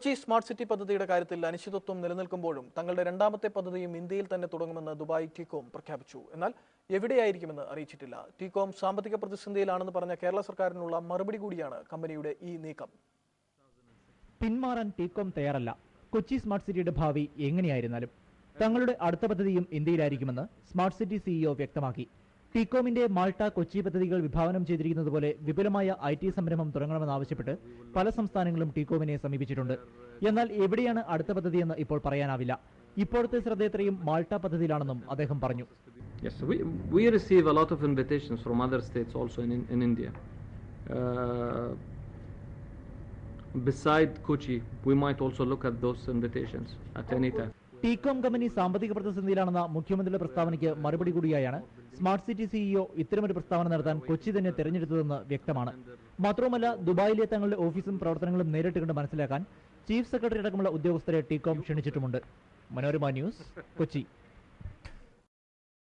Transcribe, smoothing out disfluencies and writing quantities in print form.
Kochi smart city പദ്ധതിയുടെ കാര്യത്തിൽ അനിശ്ചിതത്വം നിലനിൽക്കുമ്പോഴും തങ്ങളുടെ രണ്ടാമത്തെ പദ്ധതിയും ഇന്ത്യയിൽ തന്നെ തുടങ്ങുമെന്ന് ദുബായ് ടീകോം പ്രഖ്യാപിച്ചു. എന്നാൽ എവിടെയായിരിക്കുമെന്ന് അറിയിച്ചിട്ടില്ല. ടീകോം സാമ്പത്തിക പ്രതിസന്ധിയിലാണെന്ന് പറഞ്ഞ കേരള സർക്കാരിനുള്ള മറുപടി കൂടിയാണ് കമ്പനിയുടെ ഈ നീക്കം. പിന്മാറാൻ ടീകോം തയ്യാറല്ല. കൊച്ചി സ്മാർട്ട് സിറ്റിയുടെ ഭാവി എങ്ങനെയായിരുന്നാലും തങ്ങളുടെ അടുത്ത പദ്ധതിയും ഇന്ത്യയിലായിരിക്കുമെന്ന് സ്മാർട്ട് സിറ്റി സിഇഒ വ്യക്തമാക്കി. ടീകോമിന്റെ മാൾട്ട കൊച്ചി പദ്ധതികൾ വിഭാവനം ചെയ്തിരിക്കുന്നതുപോലെ വിപുലമായ IT സംരംഭം തുടങ്ങണമെന്നാവശ്യപ്പെട്ട് പല സംസ്ഥാനങ്ങളും ടീകോമിനെ സമീപിച്ചിട്ടുണ്ട്. എന്നാൽ എവിടെയാണ് അടുത്ത പദ്ധതിയെന്ന് ഇപ്പോൾ പറയാനാവില്ല. ഇപ്പോഴത്തെ ശ്രദ്ധേത്രയും മാൾട്ട പദ്ധതിയിലാണെന്നും അദ്ദേഹം പറഞ്ഞു. Yes, we receive a lot of invitations from other states also in India. Beside Kochi, we might also look at those invitations at any time. TECOM company സാമ്പത്തിക പ്രതിസന്ധിയിലാണെന്ന മുഖ്യമന്ത്രിയുടെ പ്രസ്താവനയ്ക്ക് മറുപടി കൂടിയായാണ് സ്മാർട്ട് സിറ്റി സിഇഒ ഇത്തരമൊരു പ്രസ്താവന നടത്താൻ കൊച്ചി തന്നെ തെരഞ്ഞെടുത്തതെന്ന് വ്യക്തമാണ്. മാത്രവുമല്ല, ദുബായിലെ തങ്ങളുടെ ഓഫീസും പ്രവർത്തനങ്ങളും നേരിട്ട് കണ്ട് മനസ്സിലാക്കാൻ ചീഫ് സെക്രട്ടറി അടക്കമുള്ള ഉദ്യോഗസ്ഥരെ ടീകോം ക്ഷണിച്ചിട്ടുമുണ്ട്. മനോരമ ന്യൂസ്, കൊച്ചി.